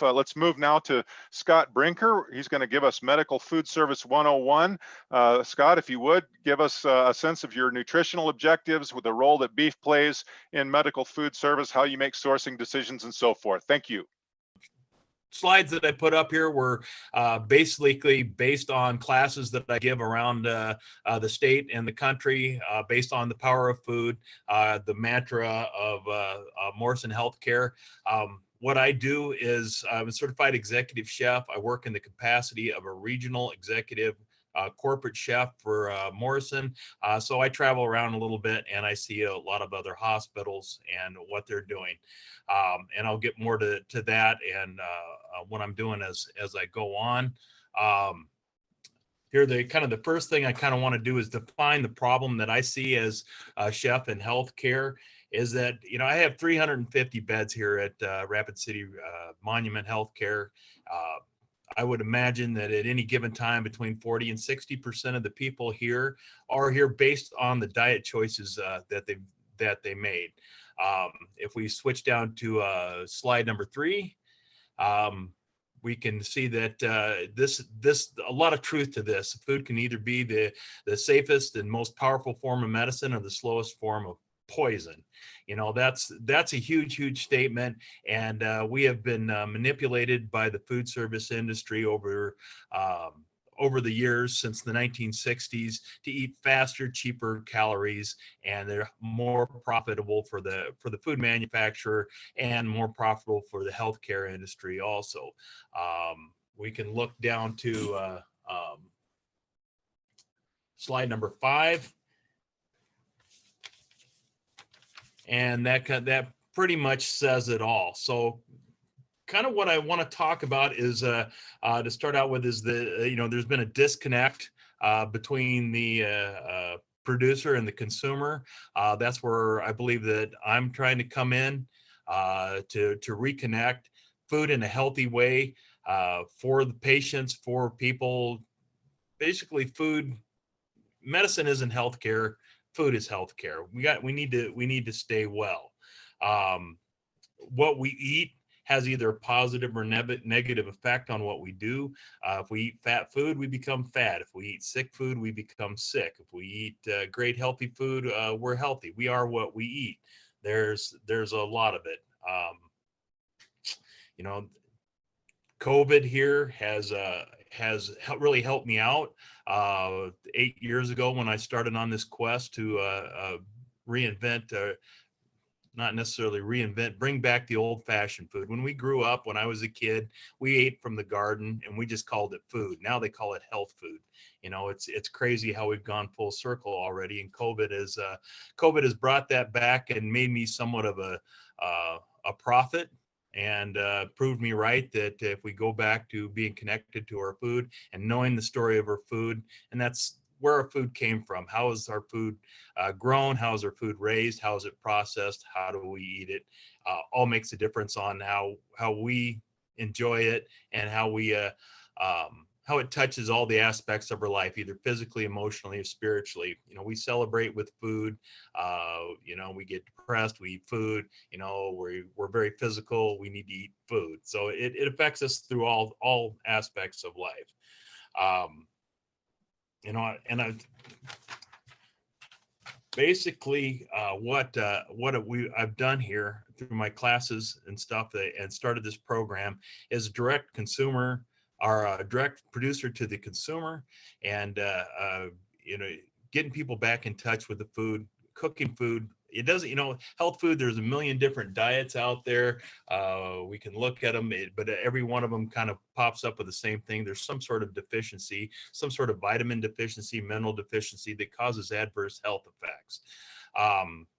Let's move now to Scott Brinker. He's going to give us Medical Food Service 101. Scott, if you would, give us a sense of your nutritional objectives with the role that beef plays in medical food service, how you make sourcing decisions, and so forth. Thank you. Slides that I put up here were basically based on classes that I give around the state and the country, based on the power of food, the mantra of Morrison Healthcare. What I do is I'm a certified executive chef. I work in the capacity of a regional executive corporate chef for Morrison. So I travel around a little bit and I see a lot of other hospitals and what they're doing. And I'll get more to that and what I'm doing as I go on. Here, the first thing I kind of want to do is define the problem that I see as a chef in healthcare. Is that, I have 350 beds here at Rapid City Monument Healthcare. I would imagine that at any given time, between 40 and 60% of the people here are here based on the diet choices that they made. If we switch down to slide number 3, we can see that this a lot of truth to this. Food can either be the safest and most powerful form of medicine or the slowest form of poison. That's a huge statement, and we have been manipulated by the food service industry over the years since the 1960s to eat faster, cheaper calories, and they're more profitable for the food manufacturer and more profitable for the healthcare industry also. We can look down to slide number 5. And that pretty much says it all. So kind of what I want to talk about is to start out with is there's been a disconnect between the producer and the consumer. That's where I believe that I'm trying to come in to reconnect food in a healthy way for the patients, for people. Basically, medicine isn't healthcare. Food is healthcare. We need to stay well. What we eat has either a positive or negative effect on what we do. If we eat fat food, we become fat. If we eat sick food, we become sick. If we eat great healthy food, we're healthy. We are what we eat. There's a lot of it. COVID here has really helped me out. 8 years ago, when I started on this quest to reinvent, not necessarily reinvent, bring back the old-fashioned food. When we grew up, when I was a kid, we ate from the garden and we just called it food. Now they call it health food. It's crazy how we've gone full circle already, and COVID has brought that back and made me somewhat of a prophet. And proved me right that if we go back to being connected to our food and knowing the story of our food, and that's where our food came from. How is our food grown? How is our food raised? How is it processed? How do we eat it? All makes a difference on how we enjoy it and how it touches all the aspects of our life, either physically, emotionally, or spiritually. We celebrate with food. We get depressed, we eat food. We're very physical. We need to eat food. So it affects us through all aspects of life. Basically what I've done here through my classes and stuff and started this program is direct consumer, or a direct producer to the consumer, and getting people back in touch with the food, cooking food. It doesn't, health food, there's a million different diets out there. We can look at them, but every one of them kind of pops up with the same thing. There's some sort of deficiency, some sort of vitamin deficiency, mineral deficiency that causes adverse health effects.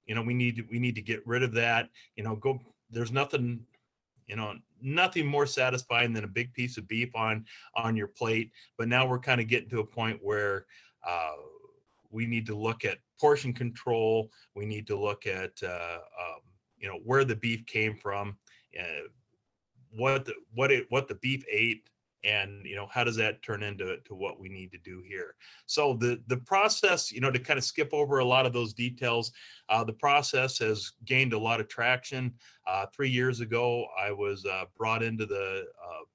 We need to get rid of that. There's nothing more satisfying than a big piece of beef on your plate. But now we're kind of getting to a point where we need to look at portion control. We need to look at where the beef came from, what the beef ate, And how does that turn into what we need to do here? So the process, to kind of skip over a lot of those details, the process has gained a lot of traction. 3 years ago, I was brought into the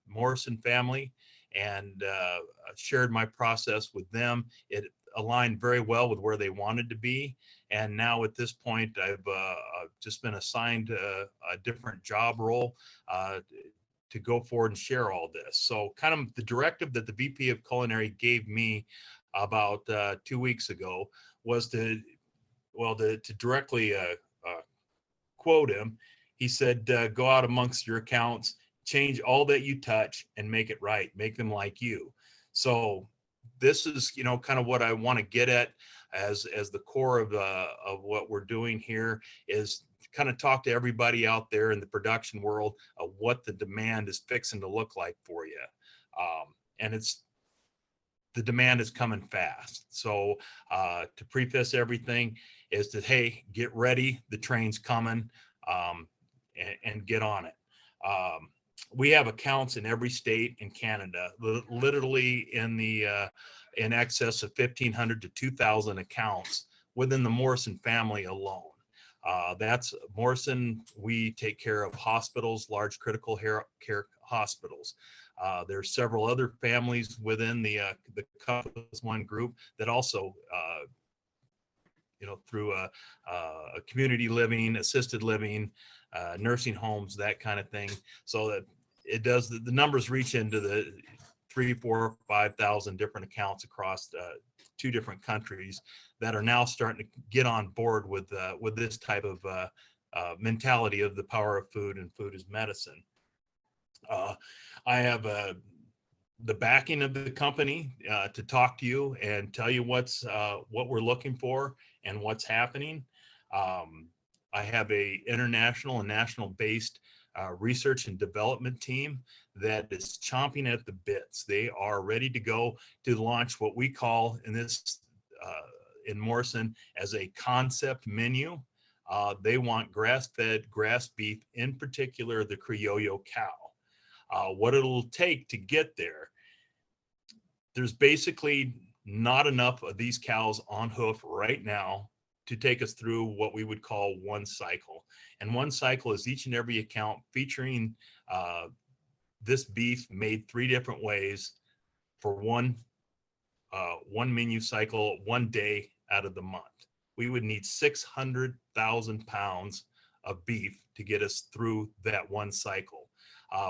Morrison family and shared my process with them. It aligned very well with where they wanted to be. And now at this point, I've just been assigned a different job role to go forward and share all this. So kind of the directive that the VP of Culinary gave me about 2 weeks ago was to directly quote him. He said, go out amongst your accounts, change all that you touch and make it right, make them like you. So this is, kind of what I want to get at as the core of what we're doing here, is kind of talk to everybody out there in the production world of what the demand is fixing to look like for you. And the demand is coming fast. So to preface everything is that, hey, get ready, the train's coming, and get on it. We have accounts in every state in Canada, literally in excess of 1,500 to 2,000 accounts within the Morrison family alone. That's Morrison. We take care of hospitals, large critical care hospitals. There's several other families within the Compass One group that also, through a community living, assisted living, nursing homes, that kind of thing. So that it does, the numbers reach into the 3,000, 4,000, 5,000 different accounts across 2 different countries that are now starting to get on board with this type of mentality of the power of food and food is medicine. I have the backing of the company to talk to you and tell you what we're looking for and what's happening. I have a international and national based research and development team that is chomping at the bits. They are ready to go to launch what we call in Morrison as a concept menu. They want grass-fed, grass beef, in particular the Criollo cow. What it'll take to get there, there's basically not enough of these cows on hoof right now to take us through what we would call one cycle. And one cycle is each and every account featuring this beef made 3 different ways for one menu cycle, 1 day out of the month. We would need 600,000 pounds of beef to get us through that one cycle.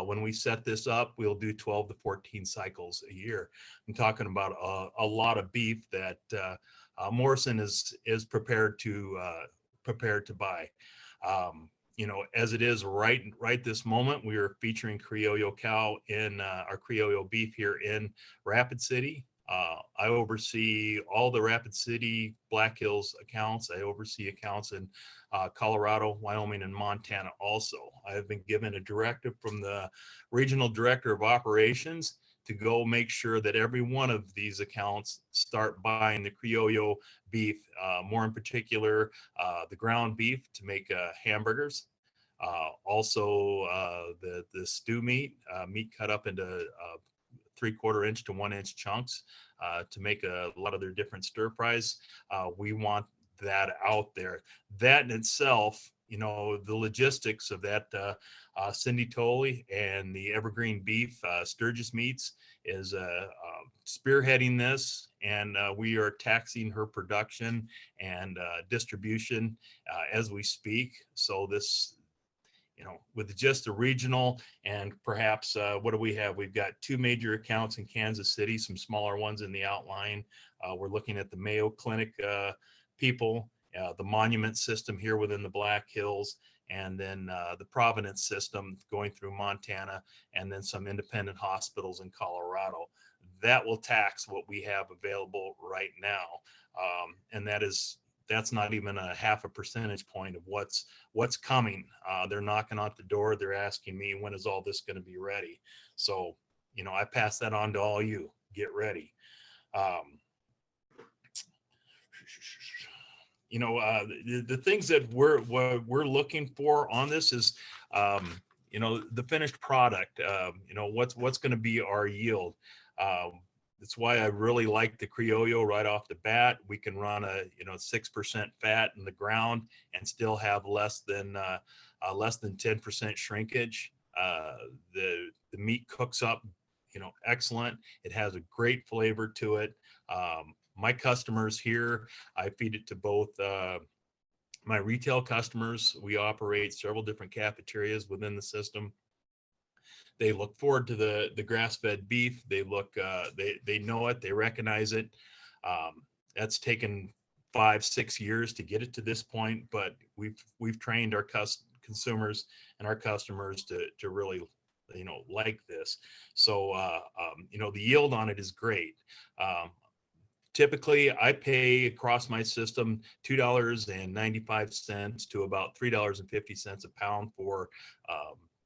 When we set this up, we'll do 12 to 14 cycles a year. I'm talking about a lot of beef that Morrison is prepared to buy. As it is right this moment, we are featuring Criollo cow in our Criollo beef here in Rapid City. I oversee all the Rapid City, Black Hills accounts. I oversee accounts in Colorado, Wyoming, and Montana also. I have been given a directive from the regional director of operations to go make sure that every one of these accounts start buying the Criollo beef, more in particular, the ground beef to make hamburgers. Also the stew meat cut up into 3/4 inch to 1 inch chunks to make a lot of their different stir fries. We want that out there. That in itself, the logistics of that, Cindy Tolley and the Evergreen Beef Sturgis Meats is spearheading this, and we are taxing her production and distribution as we speak. So this, with just the regional and perhaps what do we have? We've got 2 major accounts in Kansas City, some smaller ones in the outline. We're looking at the Mayo Clinic people, the Monument system here within the Black Hills, and then the Providence system going through Montana, and then some independent hospitals in Colorado. That will tax what we have available right now. And that's not even a 0.5 percentage point of what's coming. They're knocking on the door. They're asking me, when is all this going to be ready? So, I pass that on to all you. Get ready. The things that we're looking for on this is the finished product, what's going to be our yield. That's why I really like the Criollo right off the bat. We can run a 6% fat in the ground and still have less than 10% shrinkage. The meat cooks up excellent. It has a great flavor to it. My customers here, I feed it to both my retail customers. We operate several different cafeterias within the system. They look forward to the grass-fed beef. They know it, they recognize it. That's taken 5-6 years to get it to this point, but we've trained our consumers and our customers to really like this. So the yield on it is great. Typically, I pay across my system $2.95 to about $3.50 a pound for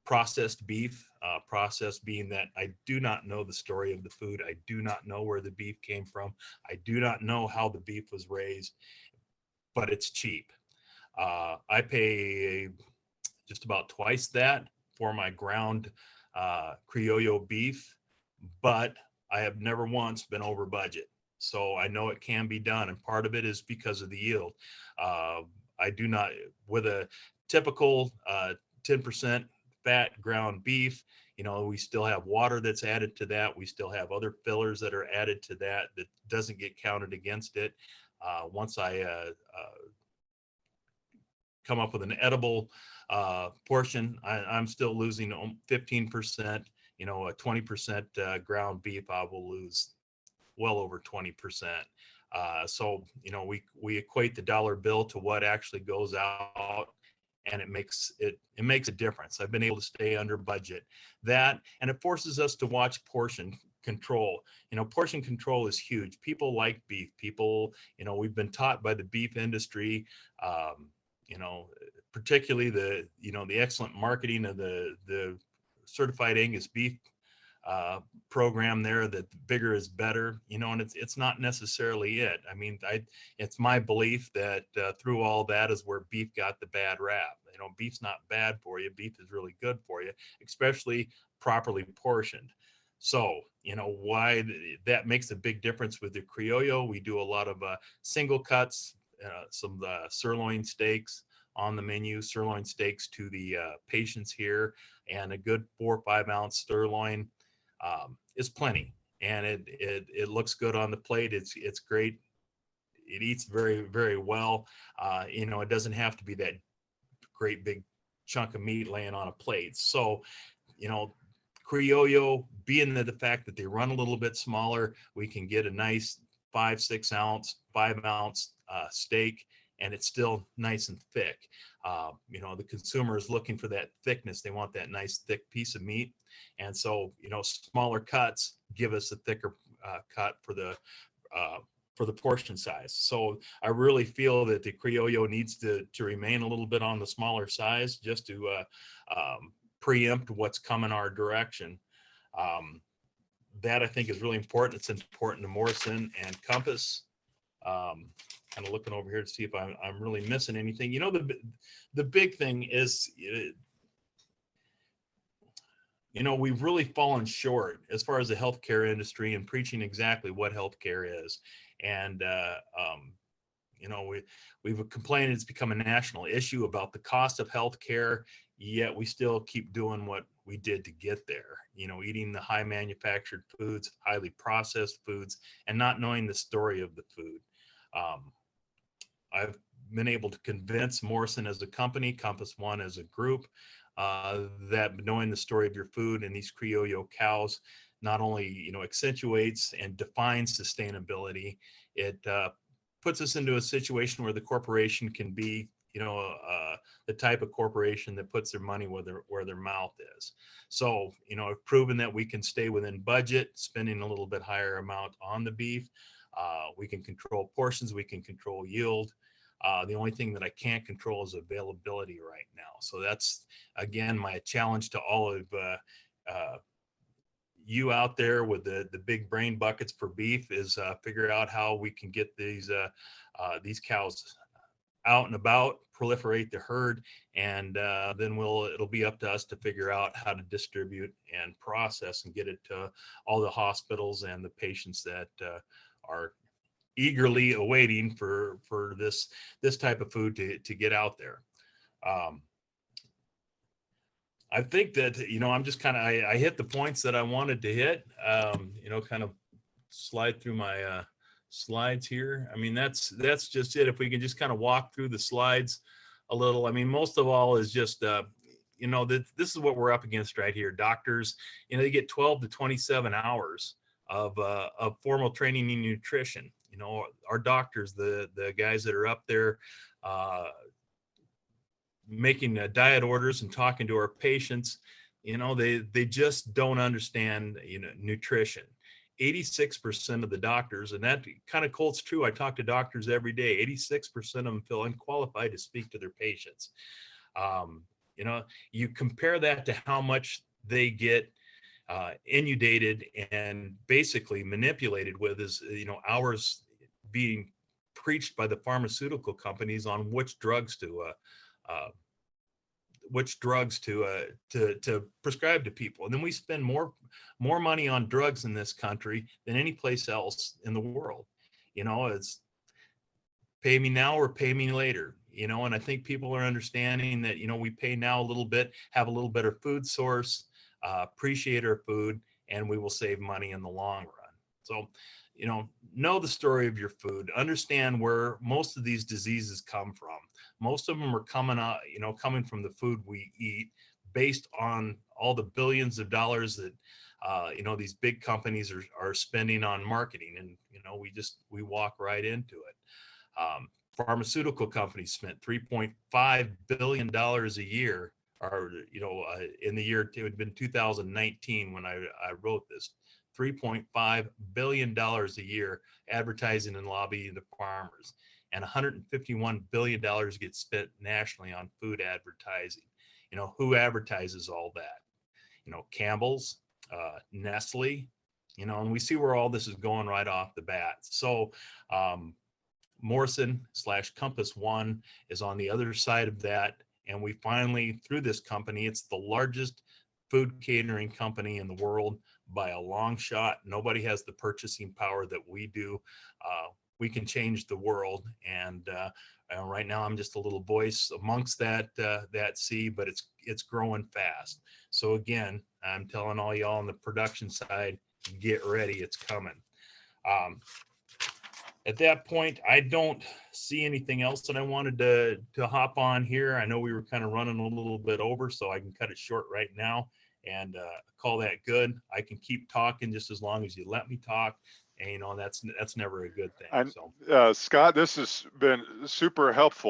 processed beef. Processed being that I do not know the story of the food. I do not know where the beef came from. I do not know how the beef was raised, but it's cheap. I pay just about twice that for my ground Criollo beef, but I have never once been over budget. So I know it can be done, and part of it is because of the yield. I do not, with a typical 10% fat ground beef, we still have water that's added to that. We still have other fillers that are added to that doesn't get counted against it. Once I come up with an edible portion, I'm still losing 15%. A 20% ground beef, I will lose well over 20%. So we equate the dollar bill to what actually goes out, and it makes a difference. I've been able to stay under budget. That, and it forces us to watch portion control. Portion control is huge. People like beef. People, we've been taught by the beef industry, particularly the excellent marketing of the certified Angus beef program there, that bigger is better, and it's not necessarily it. I mean, it's my belief that through all that is where beef got the bad rap. Beef's not bad for you. Beef is really good for you, especially properly portioned. So, why that makes a big difference with the Criollo. We do a lot of single cuts, some sirloin steaks on the menu, sirloin steaks to the patients here, and a good 4 or 5 ounce sirloin is plenty, and it looks good on the plate. It's great. It eats very, very well. It doesn't have to be that great big chunk of meat laying on a plate. So, Criollo, being the fact that they run a little bit smaller, we can get a nice 5 ounce steak, and it's still nice and thick. The consumer is looking for that thickness. They want that nice thick piece of meat. And so, smaller cuts give us a thicker cut for the portion size. So I really feel that the Criollo needs to remain a little bit on the smaller size, just to preempt what's coming our direction. That I think is really important. It's important to Morrison and Compass. Kind of looking over here to see if I'm really missing anything. The big thing is, we've really fallen short as far as the healthcare industry and preaching exactly what healthcare is. And, we've complained it's become a national issue about the cost of healthcare, yet we still keep doing what we did to get there, eating the high manufactured foods, highly processed foods, and not knowing the story of the food. I've been able to convince Morrison as a company, Compass One as a group, that knowing the story of your food and these Criollo cows not only accentuates and defines sustainability, it puts us into a situation where the corporation can be the type of corporation that puts their money where their mouth is. So I've proven that we can stay within budget, spending a little bit higher amount on the beef. We can control portions, we can control yield. The only thing that I can't control is availability right now. So that's, again, my challenge to all of you out there with the big brain buckets for beef is figure out how we can get these cows out and about, proliferate the herd, and then it'll be up to us to figure out how to distribute and process and get it to all the hospitals and the patients that are eagerly awaiting for this type of food to get out there. I think that, I'm just kind of, I hit the points that I wanted to hit, kind of slide through my slides here. I mean, that's just it. If we can just kind of walk through the slides a little. I mean, most of all is just, this is what we're up against right here. Doctors, they get 12 to 27 hours of formal training in nutrition. Our doctors, the guys that are up there, making diet orders and talking to our patients, they just don't understand, nutrition. 86% of the doctors, and that kind of holds true. I talk to doctors every day. 86% of them feel unqualified to speak to their patients. You compare that to how much they get inundated and basically manipulated with is, hours being preached by the pharmaceutical companies on which drugs to prescribe to people. And then we spend more money on drugs in this country than any place else in the world. It's pay me now or pay me later, and I think people are understanding that, we pay now a little bit, have a little better food source, appreciate our food, and we will save money in the long run. So, know the story of your food, understand where most of these diseases come from. Most of them are coming from the food we eat, based on all the billions of dollars that, these big companies are spending on marketing. And, we walk right into it. Pharmaceutical companies spent $3.5 billion a year, or, in the year, it would have been 2019 when I wrote this, $3.5 billion a year advertising and lobbying the farmers, and $151 billion gets spent nationally on food advertising. Who advertises all that? Campbell's, Nestle, and we see where all this is going right off the bat. So Morrison / Compass One is on the other side of that. And we finally, through this company, it's the largest food catering company in the world by a long shot. Nobody has the purchasing power that we do. We can change the world. And right now I'm just a little voice amongst that sea, but it's growing fast. So again, I'm telling all y'all on the production side, get ready, it's coming. At that point, I don't see anything else that I wanted to hop on here. I know we were kind of running a little bit over, so I can cut it short right now and call that good. I can keep talking just as long as you let me talk. And that's never a good thing. Scott, this has been super helpful.